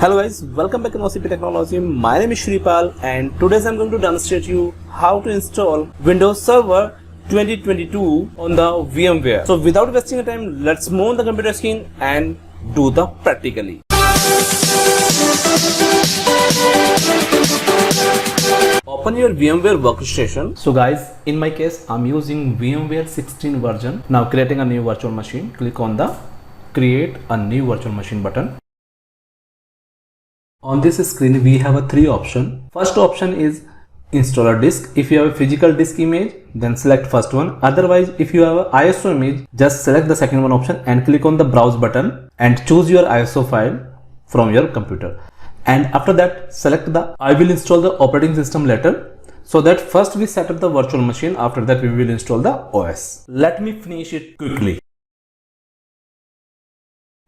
Hello guys, welcome back to OCP Technology. My name is Shripal and today I'm going to demonstrate you how to install Windows Server 2022 on the VMware. So without wasting your time, let's move on the computer screen and do the practically. Open your VMware workstation. So guys, in my case, I'm using VMware 16 version. Now creating a new virtual machine, click on the create a new virtual machine button. On this screen, we have a three option. First option is install a disk. If you have a physical disk image, then select first one. Otherwise, if you have an ISO image, just select the second one option and click on the browse button and choose your ISO file from your computer. And after that, select the I will install the operating system later. So that first we set up the virtual machine. After that, we will install the OS. Let me finish it quickly.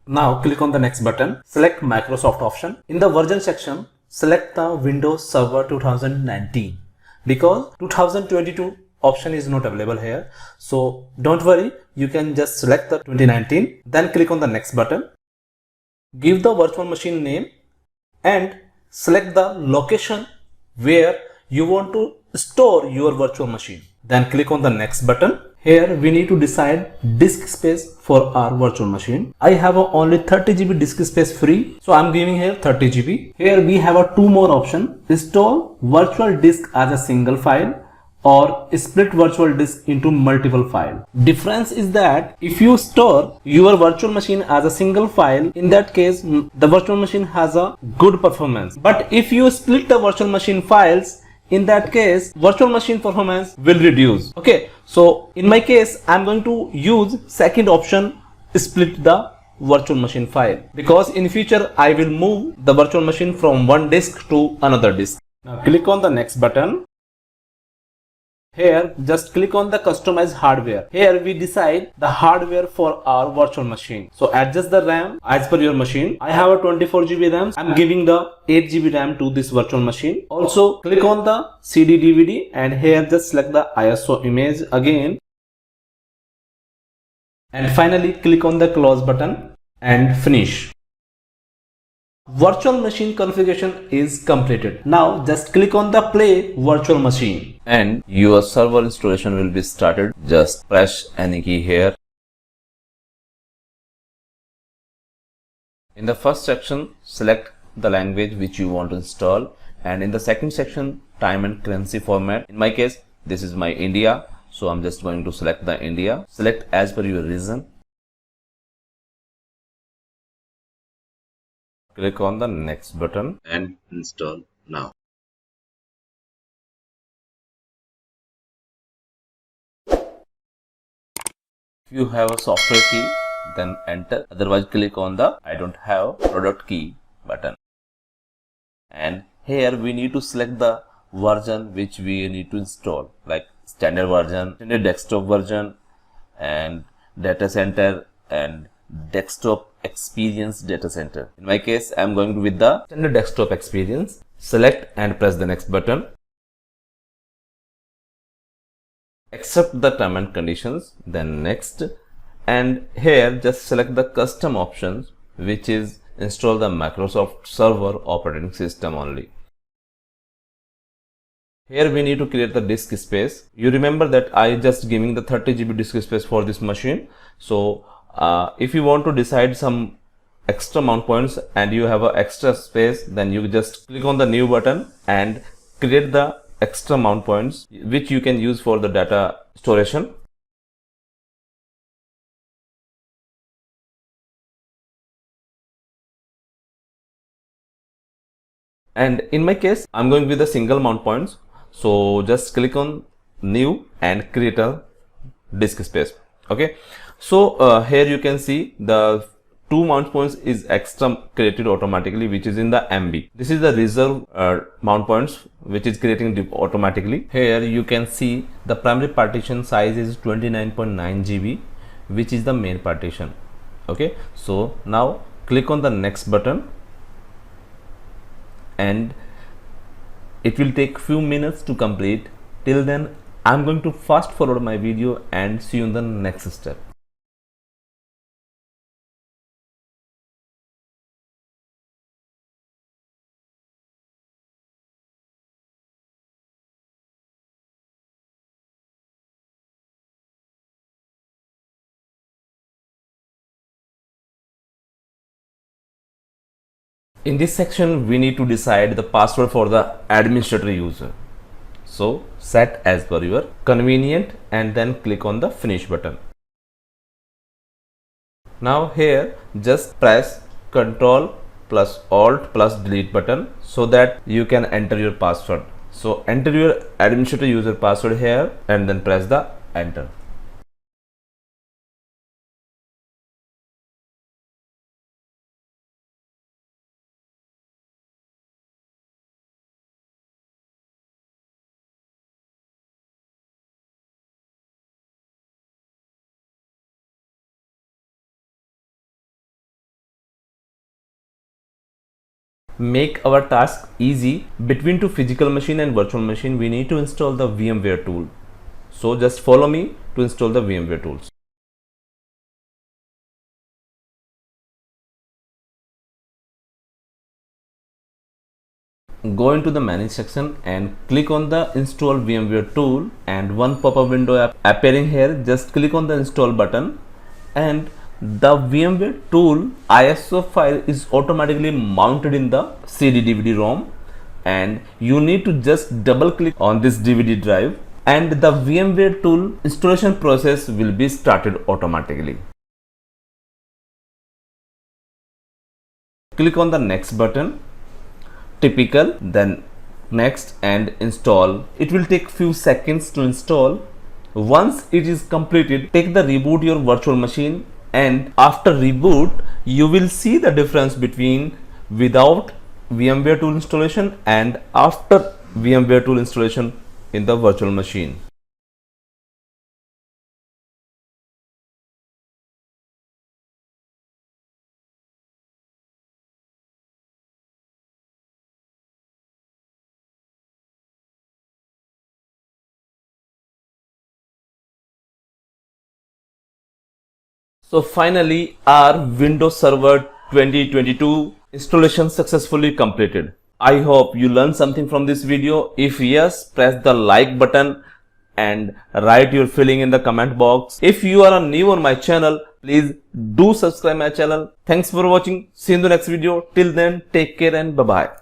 Now click on the next button, select Microsoft option. In the version section, select the Windows Server 2019 because 2022 option is not available here. So don't worry, you can just select the 2019, then click on the next button. Give the virtual machine name and select the location where you want to store your virtual machine. Then click on the next button. Here we need to decide disk space for our virtual machine. I have only 30 GB disk space free, so I'm giving here 30 GB. Here we have two more options: install virtual disk as a single file or split virtual disk into multiple files. Difference is that if you store your virtual machine as a single file, in that case the virtual machine has a good performance. But if you split the virtual machine files, in that case virtual machine performance will reduce. Okay, so in my case I'm going to use second option, split the virtual machine file, because in future I will move the virtual machine from one disk to another disk. Now click on the next button. Here just click on the customize hardware. Here we decide the hardware for our virtual machine. So adjust the RAM as per your machine. I have a 24 GB RAM. I'm giving the 8 GB RAM to this virtual machine. Also click on the CD DVD and here just select the ISO image again. And finally click on the close button and finish. Virtual machine configuration is completed. Now just click on the play virtual machine and your server installation will be started. Just press any key here. In the first section, select the language which you want to install, and in the second section, time and currency format. In my case, this is my India, so I'm just going to select the India. Select as per your region. Click on the next button and install now. If you have a software key, then enter. Otherwise, click on the I don't have product key button. And here we need to select the version which we need to install, like standard version, standard desktop version, and data center and desktop experience data center. In my case, I am going with the standard desktop experience. Select and press the next button. Accept the term and conditions, then next, and here just select the custom options, which is install the Microsoft Server operating system only. Here we need to create the disk space. You remember that I just giving the 30 GB disk space for this machine. So if you want to decide some extra mount points and you have an extra space, then you just click on the new button and create the extra mount points which you can use for the data storage. And in my case, I'm going with the single mount points. So just click on new and create a disk space. Okay, so here you can see the two mount points is extra created automatically, which is in the MB. This is the reserve mount points which is creating automatically. Here you can see the primary partition size is 29.9 GB, which is the main partition. Okay, so now click on the next button and it will take few minutes to complete. Till then, I'm going to fast forward my video and see you in the next step. In this section, we need to decide the password for the administrator user. So set as per your convenient and then click on the finish button. Now here just press Ctrl plus Alt plus delete button so that you can enter your password. So enter your administrator user password here and then press the enter. Make our task easy, between two physical machine and virtual machine we need to install the VMware tool. So just follow me to install the VMware tools. Go into the manage section and click on the install VMware tool, and one pop-up window appearing here, just click on the install button and the VMware tool ISO file is automatically mounted in the CD DVD ROM, and you need to just double click on this DVD drive and the VMware tool installation process will be started automatically. Click on the next button, typical, then next and install. It will take few seconds to install. Once it is completed, take the reboot your virtual machine, and after reboot you will see the difference between without VMware tool installation and after VMware tool installation in the virtual machine. So finally our Windows Server 2022 installation successfully completed. I hope you learned something from this video. If yes, press the like button and write your feeling in the comment box. If you are new on my channel, please do subscribe my channel. Thanks for watching. See you in the next video. Till then, take care and bye bye.